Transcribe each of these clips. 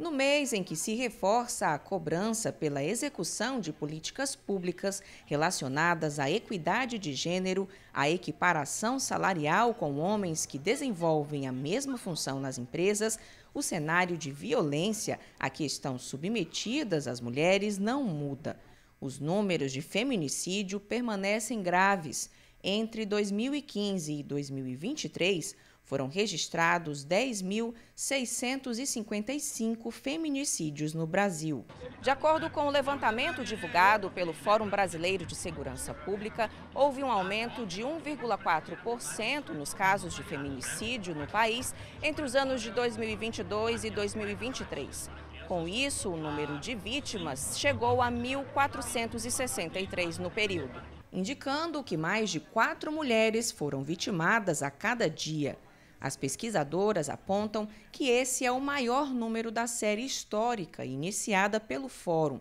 No mês em que se reforça a cobrança pela execução de políticas públicas relacionadas à equidade de gênero, à equiparação salarial com homens que desenvolvem a mesma função nas empresas, o cenário de violência a que estão submetidas as mulheres não muda. Os números de feminicídio permanecem graves. Entre 2015 e 2023, foram registrados 10.655 feminicídios no Brasil. De acordo com o levantamento divulgado pelo Fórum Brasileiro de Segurança Pública, houve um aumento de 1,4% nos casos de feminicídio no país entre os anos de 2022 e 2023. Com isso, o número de vítimas chegou a 1.463 no período, indicando que mais de 4 mulheres foram vitimadas a cada dia. As pesquisadoras apontam que esse é o maior número da série histórica iniciada pelo Fórum.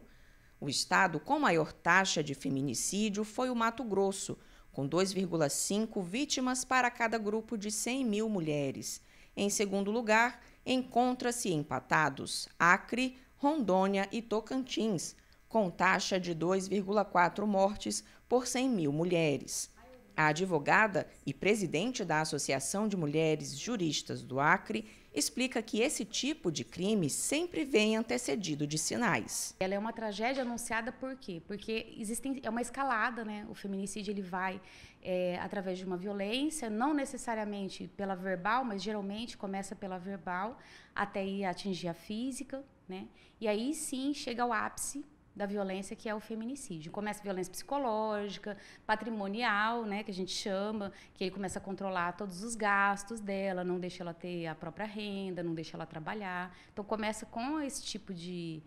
O estado com maior taxa de feminicídio foi o Mato Grosso, com 2,5 vítimas para cada grupo de 100 mil mulheres. Em segundo lugar, encontra-se empatados Acre, Rondônia e Tocantins, com taxa de 2,4 mortes por 100 mil mulheres. A advogada e presidente da Associação de Mulheres Juristas do Acre explica que esse tipo de crime sempre vem antecedido de sinais. Ela é uma tragédia anunciada por quê? Porque é uma escalada, né? O feminicídio ele vai através de uma violência, não necessariamente pela verbal, mas geralmente começa pela verbal até ir atingir a física, né? E aí sim chega ao ápice da violência, que é o feminicídio. Começa a violência psicológica, patrimonial, né, que a gente chama, que ele começa a controlar todos os gastos dela, não deixa ela ter a própria renda, não deixa ela trabalhar. Então, começa com esse tipo de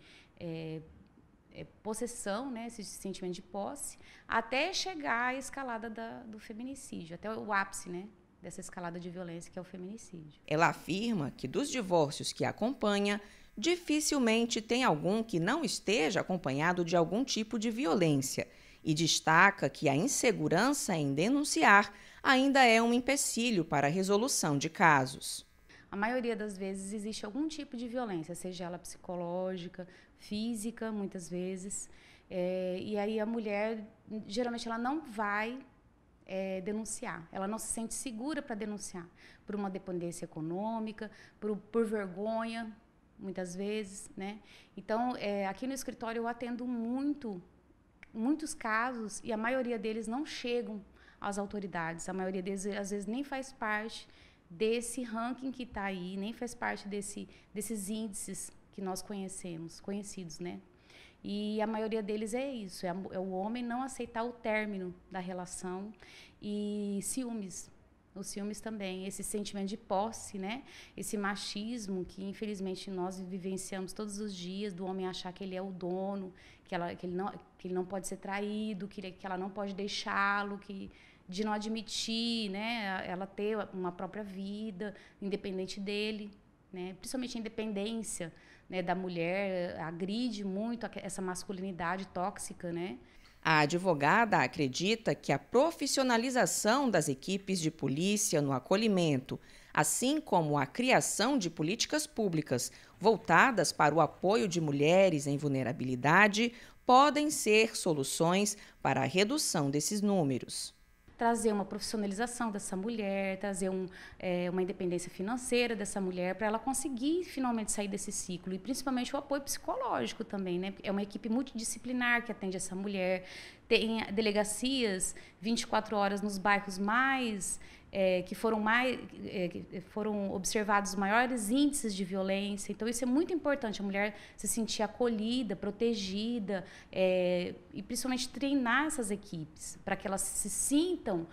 possessão, né, esse sentimento de posse, até chegar à escalada do feminicídio, até o ápice, né, dessa escalada de violência, que é o feminicídio. Ela afirma que dos divórcios que acompanha, dificilmente tem algum que não esteja acompanhado de algum tipo de violência e destaca que a insegurança em denunciar ainda é um empecilho para a resolução de casos. A maioria das vezes existe algum tipo de violência, seja ela psicológica, física, muitas vezes, e aí a mulher, geralmente, ela não vai denunciar, ela não se sente segura para denunciar, por uma dependência econômica, por vergonha, muitas vezes, né? Então, aqui no escritório eu atendo muitos casos e a maioria deles não chegam às autoridades. A maioria deles, às vezes, nem faz parte desse ranking que está aí, nem faz parte desses índices que nós conhecidos, né? E a maioria deles é isso, é o homem não aceitar o término da relação e ciúmes. Os ciúmes também, esse sentimento de posse, né? Esse machismo que, infelizmente, nós vivenciamos todos os dias, do homem achar que ele é o dono, que ele não pode ser traído, que ela não pode deixá-lo, de não admitir, né? Ela ter uma própria vida, independente dele, né? Principalmente a independência, né, da mulher, agride muito essa masculinidade tóxica, né? A advogada acredita que a profissionalização das equipes de polícia no acolhimento, assim como a criação de políticas públicas voltadas para o apoio de mulheres em vulnerabilidade, podem ser soluções para a redução desses números. Trazer uma profissionalização dessa mulher, trazer uma independência financeira dessa mulher, para ela conseguir finalmente sair desse ciclo. E principalmente o apoio psicológico também, né? É uma equipe multidisciplinar que atende essa mulher. Tem delegacias 24 horas nos bairros que foram observados os maiores índices de violência. Então, isso é muito importante, a mulher se sentir acolhida, protegida, e principalmente treinar essas equipes, para que elas se sintam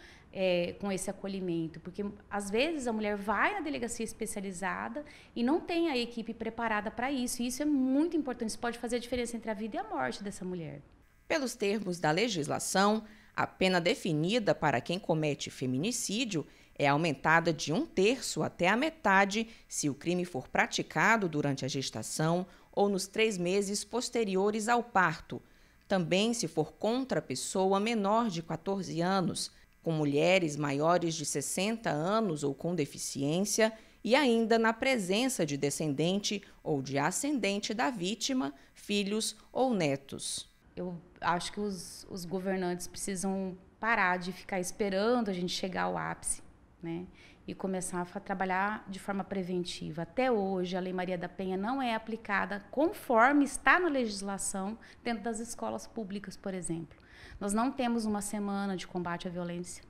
com esse acolhimento. Porque, às vezes, a mulher vai na delegacia especializada e não tem a equipe preparada para isso. E isso é muito importante, isso pode fazer a diferença entre a vida e a morte dessa mulher. Pelos termos da legislação, a pena definida para quem comete feminicídio é aumentada de 1/3 até a metade se o crime for praticado durante a gestação ou nos 3 meses posteriores ao parto. Também se for contra a pessoa menor de 14 anos, com mulheres maiores de 60 anos ou com deficiência e ainda na presença de descendente ou de ascendente da vítima, filhos ou netos. Eu acho que os governantes precisam parar de ficar esperando a gente chegar ao ápice, né? E começar a trabalhar de forma preventiva. Até hoje, a Lei Maria da Penha não é aplicada conforme está na legislação dentro das escolas públicas, por exemplo. Nós não temos uma semana de combate à violência.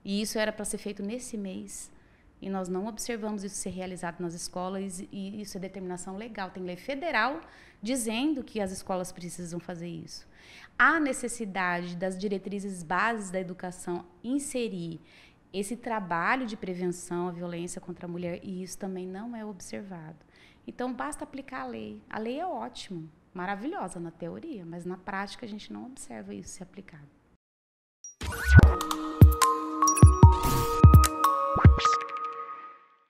E isso era para ser feito nesse mês. E nós não observamos isso ser realizado nas escolas, e isso é determinação legal. Tem lei federal dizendo que as escolas precisam fazer isso. Há necessidade das diretrizes básicas da educação inserir esse trabalho de prevenção à violência contra a mulher, e isso também não é observado. Então, basta aplicar a lei. A lei é ótima, maravilhosa na teoria, mas na prática a gente não observa isso ser aplicado.